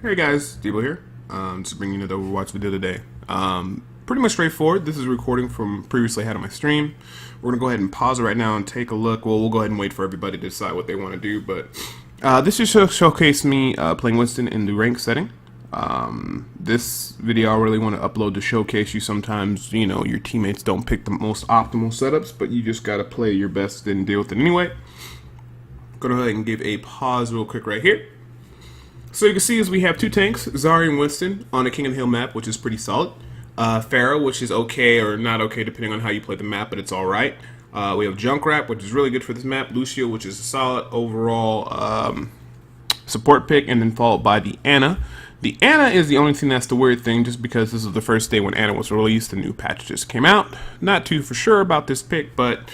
Hey guys, Debo here. Just bringing you the Overwatch video today. Pretty much straightforward. This is a recording from previously had on my stream. We're gonna go ahead and pause it right now and take a look. Well, we'll go ahead and wait for everybody to decide what they want to do. But this just showcase me playing Winston in the rank setting. This video I really want to upload to showcase you. Sometimes your teammates don't pick the most optimal setups, but you just gotta play your best and deal with it anyway. Go ahead and give a pause real quick right here. So you can see as we have two tanks, Zarya and Winston, on a King of the Hill map, which is pretty solid. Pharah, which is okay or not okay depending on how you play the map, but it's alright. We have Junkrat, which is really good for this map. Lucio, which is a solid overall support pick, and then followed by the Ana. The Ana is the only thing that's the weird thing, just because this is the first day when Ana was released. The new patch just came out. Not too for sure about this pick, but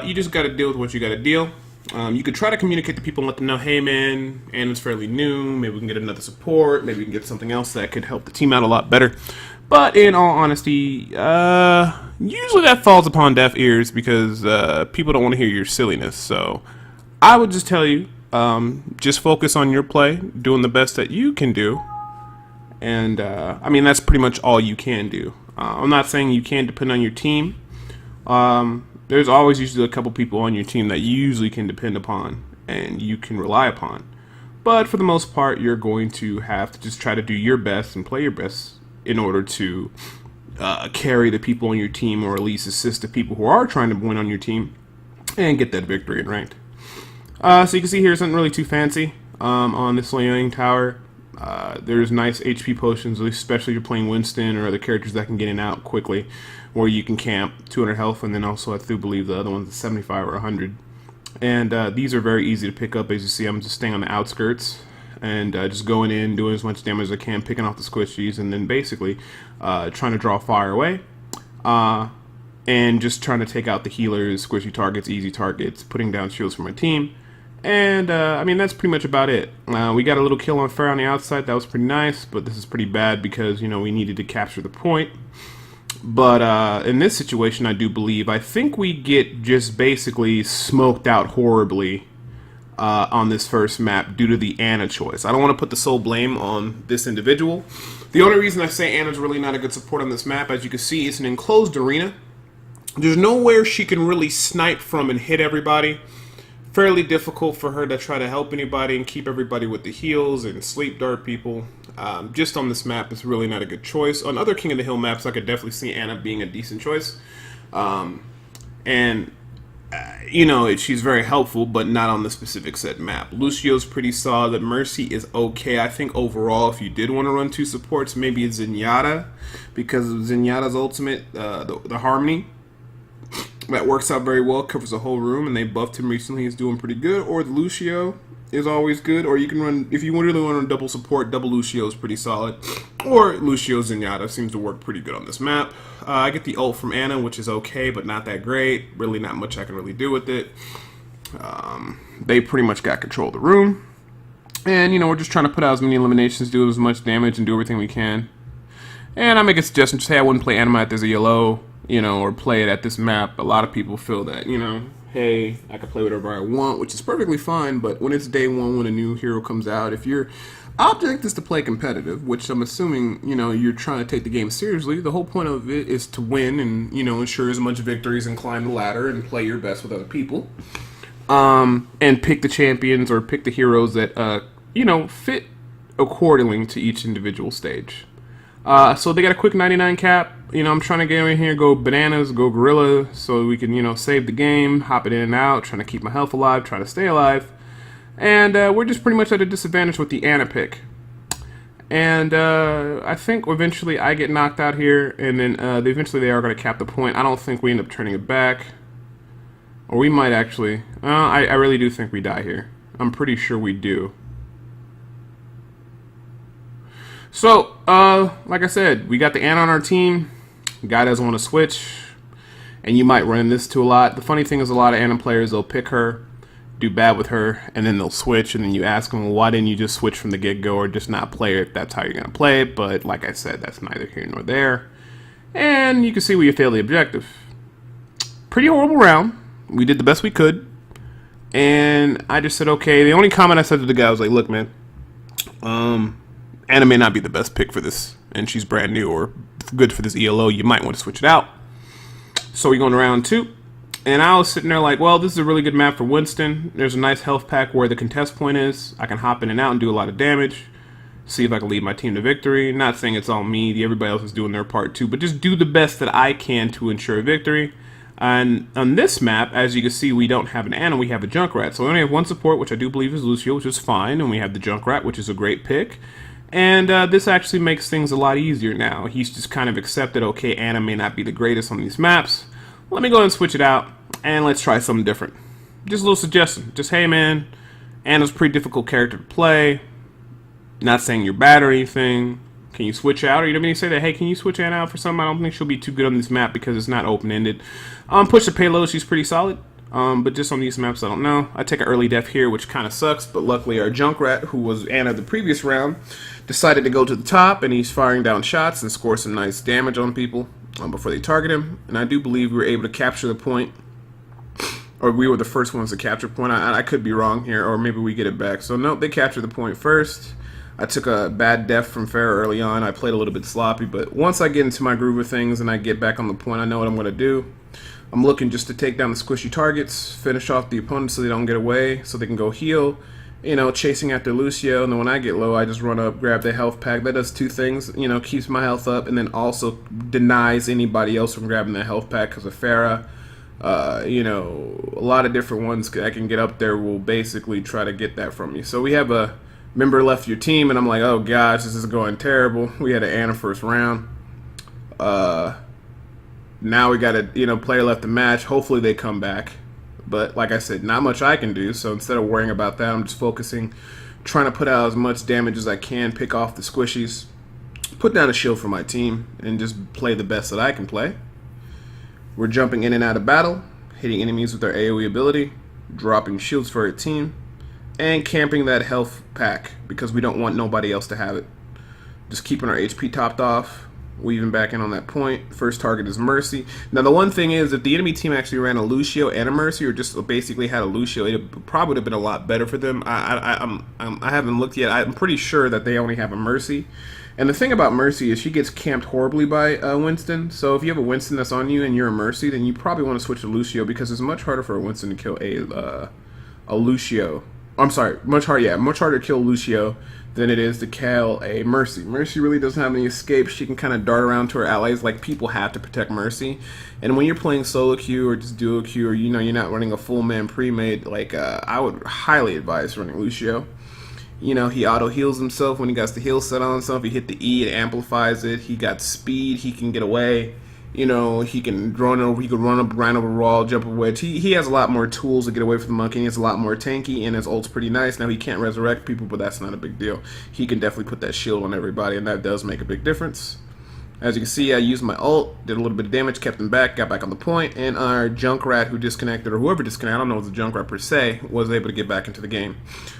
you just got to deal with what you got to deal. You could try to communicate to people and let them know, hey man, Ana's fairly new, maybe we can get another support, maybe we can get something else that could help the team out a lot better. But in all honesty, usually that falls upon deaf ears because people don't want to hear your silliness. So I would just tell you, just focus on your play, doing the best that you can do. And I mean, that's pretty much all you can do. I'm not saying you can't depend on your team. There's always usually a couple people on your team that you usually can depend upon and you can rely upon. But for the most part, you're going to have to just try to do your best and play your best in order to carry the people on your team, or at least assist the people who are trying to win on your team and get that victory in ranked. So you can see here something really too fancy on this Leoning Tower. There's nice HP potions, especially if you're playing Winston or other characters that can get in and out quickly, where you can camp 200 health, and then also I do believe the other one's a 75 or 100. And these are very easy to pick up. As you see, I'm just staying on the outskirts and just going in, doing as much damage as I can, picking off the squishies, and then basically trying to draw fire away. And just trying to take out the healers, squishy targets, easy targets, putting down shields for my team. And, I mean, that's pretty much about it. We got a little kill on Pharah on the outside. That was pretty nice, but this is pretty bad because, we needed to capture the point. But in this situation, I think we get just basically smoked out horribly on this first map due to the Ana choice. I don't want to put the sole blame on this individual. The only reason I say Ana's really not a good support on this map, as you can see, it's an enclosed arena. There's nowhere she can really snipe from and hit everybody. Fairly difficult for her to try to help anybody and keep everybody with the heals and sleep dart people. Just on this map, it's really not a good choice. On other King of the Hill maps, I could definitely see Ana being a decent choice. She's very helpful, but not on the specific set map. Lucio's pretty solid. Mercy is okay. I think overall, if you did want to run two supports, maybe it's Zenyatta, because of Zenyatta's ultimate, the Harmony. That works out very well, covers the whole room, and they buffed him recently. He's doing pretty good. Or the Lucio is always good. Or you can run, if you really want to double support, double Lucio is pretty solid. Or Lucio Zenyatta seems to work pretty good on this map. I get the ult from Ana, which is okay, but not that great. Really not much I can really do with it. They pretty much got control of the room. And, we're just trying to put out as many eliminations, do as much damage, and do everything we can. And I make a suggestion, just, hey, I wouldn't play Ana if there's a yellow, or play it at this map. A lot of people feel that, hey, I can play whatever I want, which is perfectly fine, but when it's day one, when a new hero comes out, if your object is to play competitive, which I'm assuming, you're trying to take the game seriously, the whole point of it is to win and, ensure as much victories and climb the ladder and play your best with other people. And pick the champions or pick the heroes that, fit accordingly to each individual stage. So they got a quick 99 cap. I'm trying to get in here, go bananas, go gorilla, so we can, save the game, hop it in and out, trying to keep my health alive, trying to stay alive. And we're just pretty much at a disadvantage with the Ana pick. And I think eventually I get knocked out here, and then eventually they are going to cap the point. I don't think we end up turning it back. Or we might actually. I really do think we die here. I'm pretty sure we do. So, like I said, we got the Ana on our team. The guy doesn't want to switch, and you might run this to a lot. The funny thing is, a lot of Ana players, they'll pick her, do bad with her, and then they'll switch, and then you ask them, well, why didn't you just switch from the get-go or just not play it if that's how you're going to play it? But like I said, that's neither here nor there. And you can see we failed the objective. Pretty horrible round. We did the best we could. And I just said, okay. The only comment I said to the guy was like, look, man, Anna may not be the best pick for this, and she's brand new or good for this ELO. You might want to switch it out. So we're going to round 2. And I was sitting there like, well, this is a really good map for Winston. There's a nice health pack where the contest point is. I can hop in and out and do a lot of damage. See if I can lead my team to victory. Not saying it's all me. Everybody else is doing their part too. But just do the best that I can to ensure victory. And on this map, as you can see, we don't have an Ana, we have a Junkrat. So we only have one support, which I do believe is Lucio, which is fine. And we have the Junkrat, which is a great pick. And this actually makes things a lot easier now. He's just kind of accepted, okay, Ana may not be the greatest on these maps. Let me go ahead and switch it out, and let's try something different. Just a little suggestion. Just, hey, man, Ana's a pretty difficult character to play. Not saying you're bad or anything. Can you switch out? Or you don't mean to say that, hey, can you switch Ana out for something? I don't think she'll be too good on this map because it's not open-ended. Push the payload, she's pretty solid. But just on these maps, I don't know. I take an early def here, which kind of sucks. But luckily, our Junkrat, who was Ana the previous round, decided to go to the top, and he's firing down shots and score some nice damage on people before they target him. And I do believe we were able to capture the point. Or we were the first ones to capture point. I could be wrong here, or maybe we get it back. So, nope, they captured the point first. I took a bad def from Farah early on. I played a little bit sloppy, but once I get into my groove of things and I get back on the point, I know what I'm going to do. I'm looking just to take down the squishy targets, finish off the opponents so they don't get away, so they can go heal. You know, chasing after Lucio, and then when I get low, I just run up, grab the health pack. That does 2 things, you know, keeps my health up, and then also denies anybody else from grabbing the health pack because of Farah. You know, a lot of different ones I can get up there will basically try to get that from you. So we have a member left your team, and I'm like, oh gosh, this is going terrible. We had an Ana first round. Now we got a player left to match. Hopefully they come back. But like I said, not much I can do. So instead of worrying about that, I'm just focusing, trying to put out as much damage as I can, pick off the squishies, put down a shield for my team, and just play the best that I can play. We're jumping in and out of battle, hitting enemies with our AoE ability, dropping shields for our team, and camping that health pack because we don't want nobody else to have it. Just keeping our HP topped off, weaving back in on that point. First target is Mercy. Now the one thing is, if the enemy team actually ran a Lucio and a Mercy, or just basically had a Lucio, it probably would have been a lot better for them. I haven't looked yet. I'm pretty sure that they only have a Mercy. And the thing about Mercy is she gets camped horribly by Winston. So if you have a Winston that's on you and you're a Mercy, then you probably want to switch to Lucio because it's much harder for a Winston to kill a Lucio. I'm sorry, much harder to kill Lucio than it is to kill a Mercy. Mercy really doesn't have any escape. She can kind of dart around to her allies like people have to protect Mercy. And when you're playing solo queue or just duo queue, or you're not running a full man pre-made, like I would highly advise running Lucio. You know, he auto heals himself when he got the heal set on himself. He hit the E, it amplifies it. He got speed. He can get away. You know, he can run over. He could run up, grind over wall, jump over wedge. He has a lot more tools to get away from the monkey. He has a lot more tanky, and his ult's pretty nice. Now he can't resurrect people, but that's not a big deal. He can definitely put that shield on everybody, and that does make a big difference. As you can see, I used my ult, did a little bit of damage, kept him back, got back on the point, and our Junkrat who disconnected, or whoever disconnected, I don't know if it was a Junkrat per se, was able to get back into the game.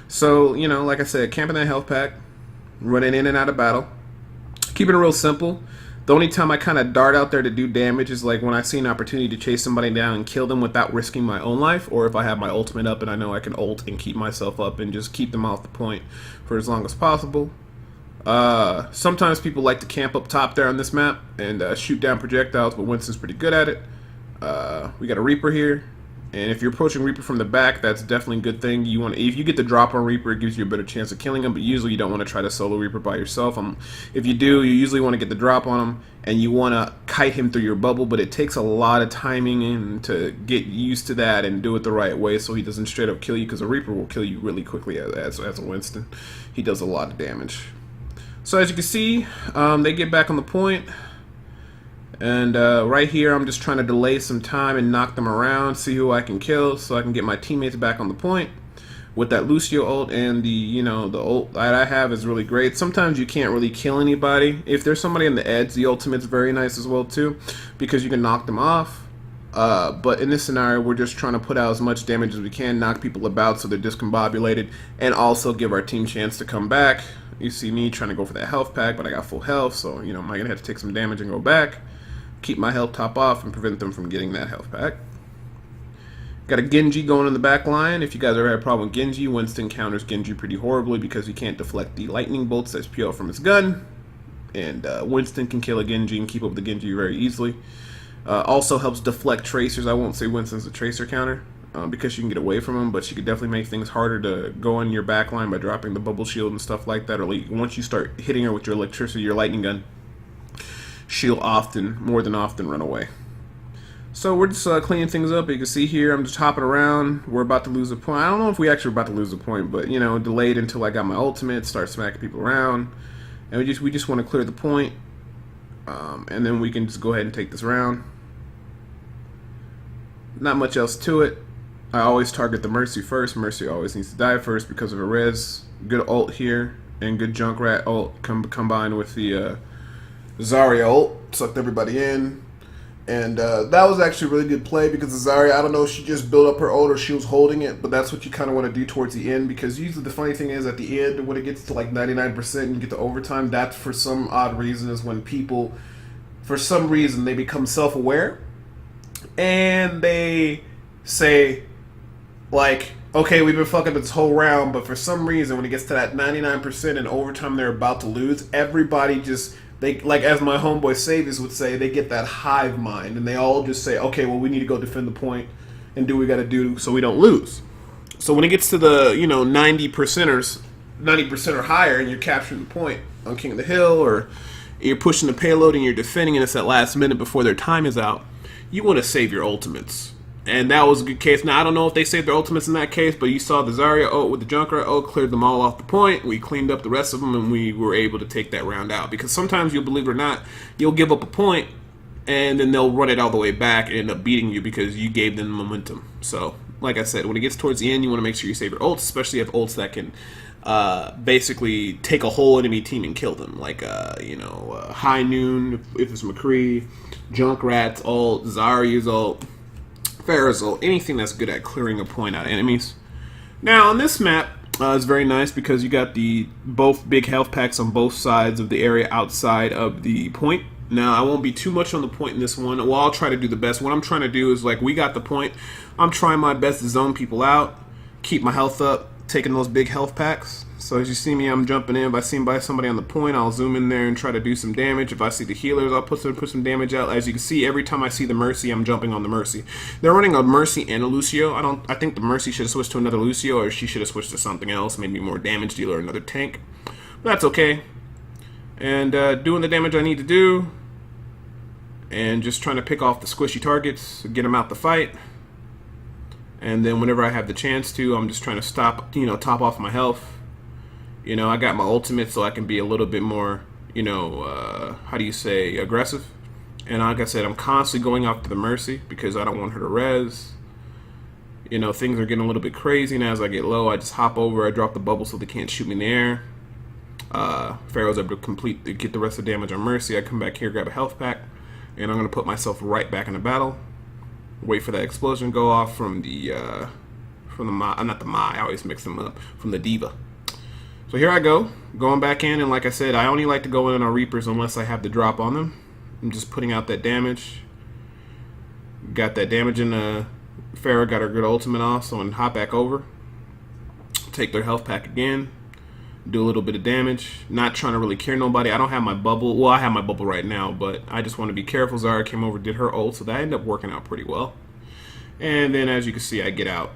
So, you know, like I said, camping that health pack, running in and out of battle, keeping it real simple. The only time I kind of dart out there to do damage is like when I see an opportunity to chase somebody down and kill them without risking my own life, or if I have my ultimate up and I know I can ult and keep myself up and just keep them off the point for as long as possible. Sometimes people like to camp up top there on this map and shoot down projectiles, but Winston's pretty good at it. We got a Reaper here, and if you're approaching Reaper from the back, that's definitely a good thing. If you get the drop on Reaper, it gives you a better chance of killing him, but usually you don't want to try to solo Reaper by yourself. If you do, you usually want to get the drop on him, and you want to kite him through your bubble, but it takes a lot of timing and to get used to that and do it the right way so he doesn't straight up kill you, because a Reaper will kill you really quickly as a Winston. He does a lot of damage. So as you can see, they get back on the point, and right here I'm just trying to delay some time and knock them around, see who I can kill so I can get my teammates back on the point. With that Lucio ult and the ult that I have is really great. Sometimes you can't really kill anybody. If there's somebody on the edge, the ultimate's very nice as well too, because you can knock them off. But in this scenario, we're just trying to put out as much damage as we can, knock people about so they're discombobulated, and also give our team a chance to come back. You see me trying to go for that health pack, but I got full health, so you know, I'm gonna have to take some damage and go back, keep my health top off, and prevent them from getting that health pack. Got a Genji going in the back line. If you guys ever had a problem with Genji, Winston counters Genji pretty horribly because he can't deflect the lightning bolts that spew out from his gun. And Winston can kill a Genji and keep up with the Genji very easily. Also helps deflect tracers. I won't say Winston's a tracer counter because she can get away from him, but she could definitely make things harder to go in your back line by dropping the bubble shield and stuff like that. Or like, once you start hitting her with your electricity, your lightning gun, she'll more than often run away. So we're just cleaning things up. You can see here I'm just hopping around. We're about to lose a point. I don't know if we actually are about to lose a point, but you know, delayed until I got my ultimate, start smacking people around. And we just want to clear the point. And then we can just go ahead and take this round. Not much else to it. I always target the Mercy first. Mercy always needs to die first because of a res. Good ult here and good Junkrat ult combined with the Zarya ult. Sucked everybody in. And that was actually a really good play because Zarya, I don't know if she just built up her ult or she was holding it, but that's what you kind of want to do towards the end because usually the funny thing is at the end when it gets to like 99% and you get to overtime, that's for some odd reason is when people, for some reason, they become self-aware and they say like, okay, we've been fucking this whole round, but for some reason when it gets to that 99% and overtime they're about to lose, everybody just... They, like as my homeboy Savius would say, they get that hive mind and they all just say, okay, well we need to go defend the point and do what we got to do so we don't lose. So when it gets to the 90% or higher and you're capturing the point on King of the Hill or you're pushing the payload and you're defending and it's that last minute before their time is out, you want to save your ultimates. And that was a good case. Now, I don't know if they saved their ultimates in that case, but you saw the Zarya ult with the Junkrat ult, cleared them all off the point. We cleaned up the rest of them, and we were able to take that round out. Because sometimes, you'll believe it or not, you'll give up a point, and then they'll run it all the way back and end up beating you because you gave them momentum. So, like I said, when it gets towards the end, you want to make sure you save your ults, especially if you have ults that can basically take a whole enemy team and kill them. Like, High Noon, if it's McCree, Junkrat's ult, Zarya's ult, Pharah's ult, anything that's good at clearing a point out of enemies. Now on this map, it's very nice because you got both big health packs on both sides of the area outside of the point. Now I won't be too much on the point in this one. Well, I'll try to do the best. What I'm trying to do is like we got the point. I'm trying my best to zone people out, keep my health up, taking those big health packs. So as you see me, I'm jumping in. If I see somebody on the point, I'll zoom in there and try to do some damage. If I see the healers, I'll put some damage out. As you can see, every time I see the Mercy, I'm jumping on the Mercy. They're running a Mercy and a Lucio. I think the Mercy should have switched to another Lucio, or she should have switched to something else, maybe more damage dealer or another tank. But that's okay. And doing the damage I need to do, and just trying to pick off the squishy targets, get them out the fight. And then whenever I have the chance to, I'm just trying to top off my health. I got my ultimate so I can be a little bit more, aggressive. And like I said, I'm constantly going after the Mercy because I don't want her to res. Things are getting a little bit crazy, and as I get low, I just hop over, I drop the bubble so they can't shoot me in the air. Pharaoh's able to get the rest of the damage on Mercy. I come back here, grab a health pack, and I'm going to put myself right back in the battle. Wait for that explosion to go off from the I always mix them up, from the Diva. So here I go, going back in, and like I said, I only like to go in on Reapers unless I have the drop on them. I'm just putting out that damage. Got that damage in Pharah, got her good ultimate off, so I'm going to hop back over. Take their health pack again. Do a little bit of damage. Not trying to really care nobody. I don't have my bubble. Well, I have my bubble right now, but I just want to be careful. Zarya came over, did her ult, so that ended up working out pretty well. And then as you can see, I get out.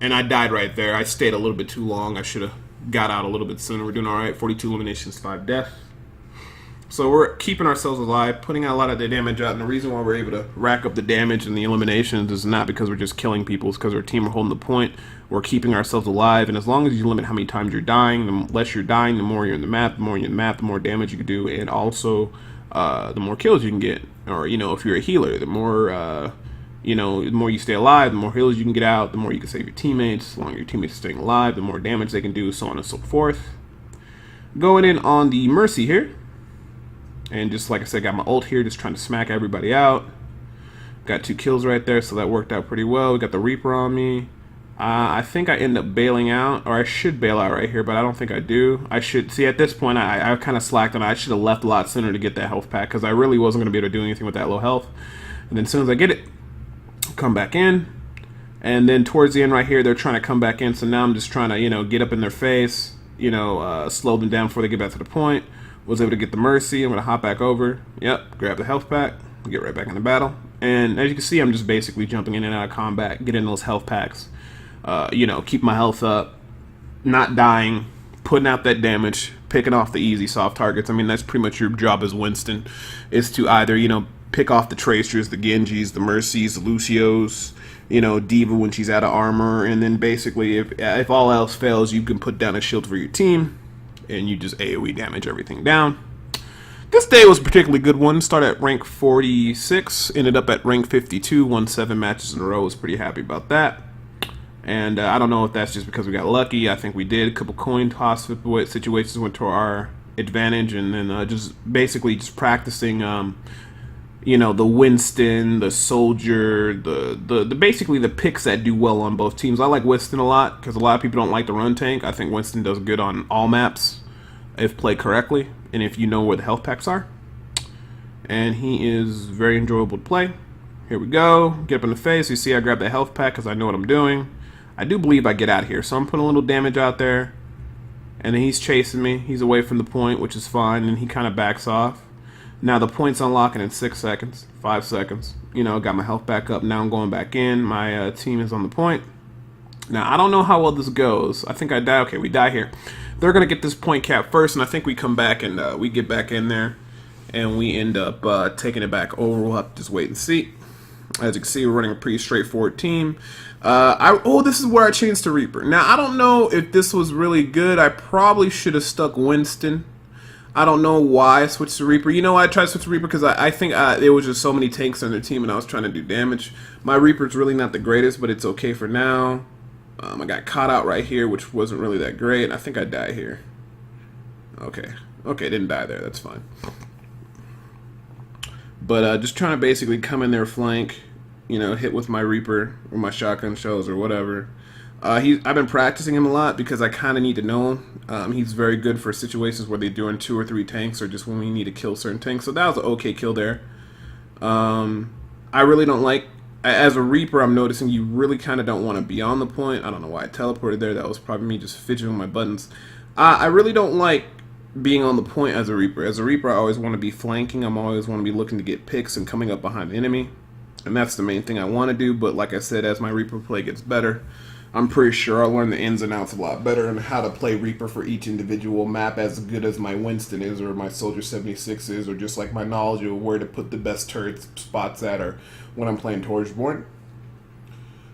And I died right there. I stayed a little bit too long. I should have got out a little bit sooner. We're doing alright. 42 eliminations, 5 deaths. So we're keeping ourselves alive, putting out a lot of the damage out, and the reason why we're able to rack up the damage and the eliminations is not because we're just killing people, it's because our team are holding the point. We're keeping ourselves alive, and as long as you limit how many times you're dying, the less you're dying, the more you're in the map, the more you're in the map, the more damage you can do, and also the more kills you can get. Or, if you're a healer, the more the more you stay alive, the more heals you can get out, the more you can save your teammates. The longer your teammates are staying alive, the more damage they can do, so on and so forth. Going in on the Mercy here. And just like I said, got my ult here, just trying to smack everybody out. Got 2 kills right there, so that worked out pretty well. We got the Reaper on me. I think I end up bailing out, or I should bail out right here, but I don't think I do. I should, see at this point, I kind of slacked on it. I should have left a lot sooner to get that health pack, because I really wasn't going to be able to do anything with that low health. And then as soon as I get it, come back in, And then towards the end right here, they're trying to come back in. So now I'm just trying to, get up in their face, slow them down before they get back to the point. Was able to get the mercy. I'm going to hop back over. Yep, grab the health pack, get right back in the battle. And as you can see, I'm just basically jumping in and out of combat, getting those health packs. Keep my health up, not dying, putting out that damage, picking off the easy soft targets. I mean, that's pretty much your job as Winston, is to either, pick off the Tracers, the Genjis, the Mercies, the Lucios, Debo when she's out of armor, and then basically, if all else fails, you can put down a shield for your team, and you just AoE damage everything down. This day was a particularly good one. Started at rank 46, ended up at rank 52, won 7 matches in a row. Was pretty happy about that. And I don't know if that's just because we got lucky. I think we did. A couple coin toss situations went to our advantage, and then just practicing, the Winston, the Soldier, the basically the picks that do well on both teams. I like Winston a lot because a lot of people don't like the run tank. I think Winston does good on all maps if played correctly and if you know where the health packs are. And he is very enjoyable to play. Here we go. Get up in the face. You see I grab the health pack because I know what I'm doing. I do believe I get out here, so I'm putting a little damage out there. And then he's chasing me. He's away from the point, which is fine, and he kind of backs off. Now the point's unlocking in 6 seconds, 5 seconds. Got my health back up. Now I'm going back in. My team is on the point. Now, I don't know how well this goes. I think I die. Okay, we die here. They're going to get this point cap first, and I think we come back and we get back in there, and we end up taking it back over. We'll have to just wait and see. As you can see, we're running a pretty straightforward team. This is where I changed to Reaper. Now, I don't know if this was really good. I probably should have stuck Winston. I don't know why I switched to Reaper. I tried to switch to Reaper because I think there was just so many tanks on their team and I was trying to do damage. My Reaper's really not the greatest, but it's okay for now. I got caught out right here, which wasn't really that great. I think I die here. Okay, didn't die there. That's fine. But just trying to basically come in their flank, hit with my Reaper or my shotgun shells or whatever. I've been practicing him a lot because I kind of need to know him. He's very good for situations where they're doing 2 or 3 tanks or just when we need to kill certain tanks. So that was an okay kill there. I really don't like, as a Reaper, I'm noticing you really kind of don't want to be on the point. I don't know why I teleported there. That was probably me just fidgeting with my buttons. I really don't like being on the point as a Reaper. As a Reaper, I always want to be flanking. I'm always want to be looking to get picks and coming up behind the enemy. And that's the main thing I want to do. But like I said, as my Reaper play gets better, I'm pretty sure I'll learn the ins and outs a lot better and how to play Reaper for each individual map as good as my Winston is or my Soldier 76 is, or just like my knowledge of where to put the best turret spots at or when I'm playing Torchborn.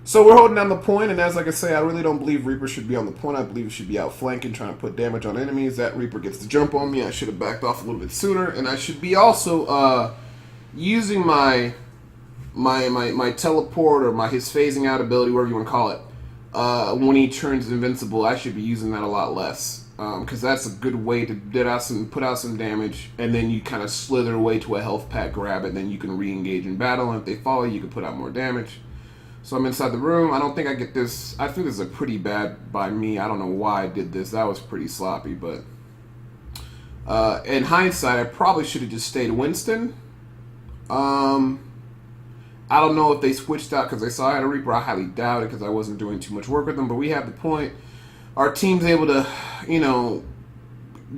So we're holding down the point, and as like I say, I really don't believe Reaper should be on the point. I believe it should be outflanking, trying to put damage on enemies. That Reaper gets the jump on me. I should have backed off a little bit sooner, and I should be also using my teleport or his phasing out ability, whatever you want to call it. When he turns invincible, I should be using that a lot less, because that's a good way to put out some damage, and then you kind of slither away to a health pack, grab it, and then you can re-engage in battle, and if they follow you can put out more damage. So I'm inside the room. I don't think I get this. I think this is a pretty bad by me. I don't know why I did this. That was pretty sloppy, but in hindsight, I probably should have just stayed Winston. I don't know if they switched out because they saw I had a Reaper. I highly doubt it because I wasn't doing too much work with them. But we have the point. Our team's able to,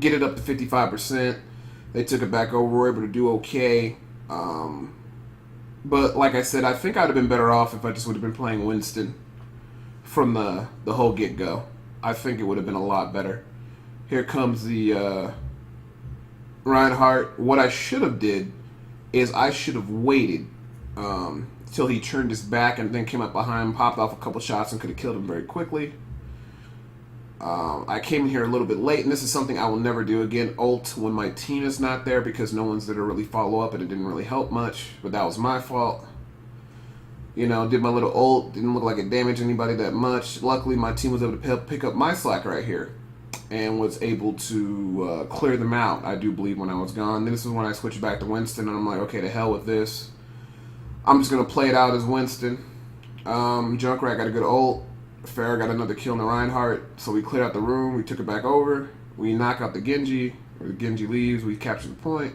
get it up to 55%. They took it back over. We're able to do okay. But like I said, I think I'd have been better off if I just would have been playing Winston from the whole get-go. I think it would have been a lot better. Here comes the Reinhardt. What I should have did is I should have waited till he turned his back and then came up behind him, popped off a couple shots, and could have killed him very quickly. I came in here a little bit late, and this is something I will never do again. Ult when my team is not there because no one's there to really follow up, and it didn't really help much, but that was my fault. Did my little ult, didn't look like it damaged anybody that much. Luckily, my team was able to pick up my slack right here and was able to clear them out, I do believe, when I was gone. Then this is when I switched back to Winston, and I'm like, okay, to hell with this. I'm just going to play it out as Winston. Junkrat got a good ult. Farrah got another kill in the Reinhardt. So we cleared out the room. We took it back over. We knock out the Genji. Or the Genji leaves. We capture the point.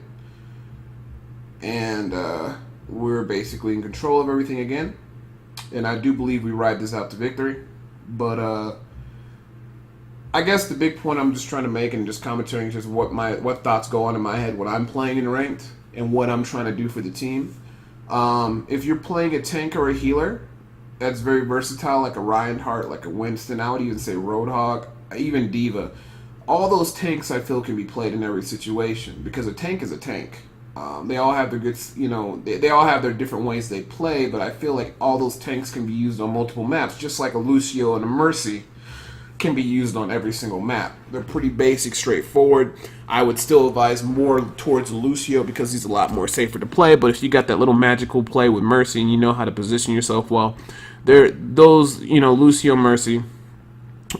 And we're basically in control of everything again. and I do believe we ride this out to victory. But I guess the big point I'm just trying to make and just commentating just what thoughts go on in my head when I'm playing in ranked and what I'm trying to do for the team. If you're playing a tank or a healer that's very versatile, like a Reinhardt, like a Winston, I would even say Roadhog, even Diva. All those tanks I feel can be played in every situation because a tank is a tank. They all have their good, they all have their different ways they play, but I feel like all those tanks can be used on multiple maps, just like a Lucio and a Mercy can be used on every single map. They're pretty basic, straightforward. I would still advise more towards Lucio because he's a lot more safer to play, but if you got that little magical play with Mercy and you know how to position yourself well, Lucio, Mercy,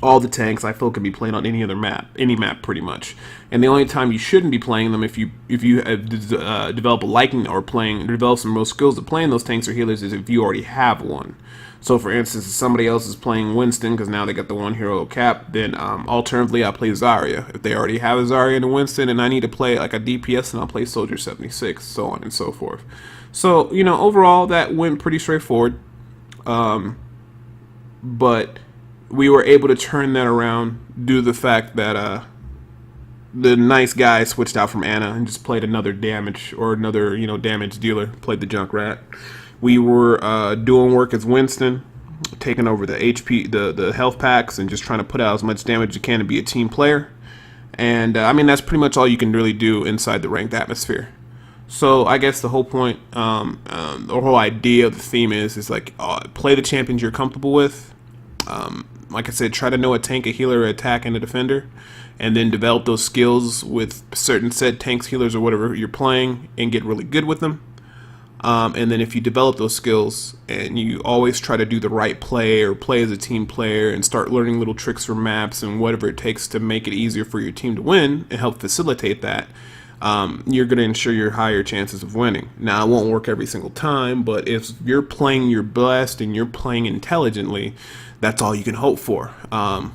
all the tanks I feel can be played on any other map, any map pretty much. And the only time you shouldn't be playing them if you develop a liking or develop some real skills to playing those tanks or healers is if you already have one. So for instance, if somebody else is playing Winston because now they got the one hero cap, then alternatively I play Zarya. If they already have a Zarya and a Winston and I need to play like a DPS, then I'll play Soldier 76, so on and so forth. So overall that went pretty straightforward, but we were able to turn that around due to the fact that the nice guy switched out from Ana and just played another damage or another damage dealer, played the Junkrat. We were doing work as Winston, taking over the HP, the health packs, and just trying to put out as much damage as you can to be a team player. And I mean that's pretty much all you can really do inside the ranked atmosphere. So I guess the whole point, the whole idea of the theme is like play the champions you're comfortable with. Like I said, try to know a tank, a healer, a attack, and a defender, and then develop those skills with certain set tanks, healers, or whatever you're playing, and get really good with them. And then if you develop those skills and you always try to do the right play or play as a team player and start learning little tricks from maps and whatever it takes to make it easier for your team to win and help facilitate that, you're going to ensure your higher chances of winning. Now, it won't work every single time, but if you're playing your best and you're playing intelligently, that's all you can hope for.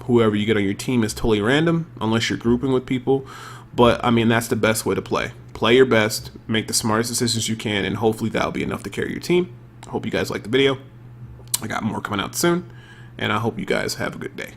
Whoever you get on your team is totally random, unless you're grouping with people. But, I mean, that's the best way to play. Play your best, make the smartest decisions you can, and hopefully that'll be enough to carry your team. I hope you guys liked the video. I got more coming out soon, and I hope you guys have a good day.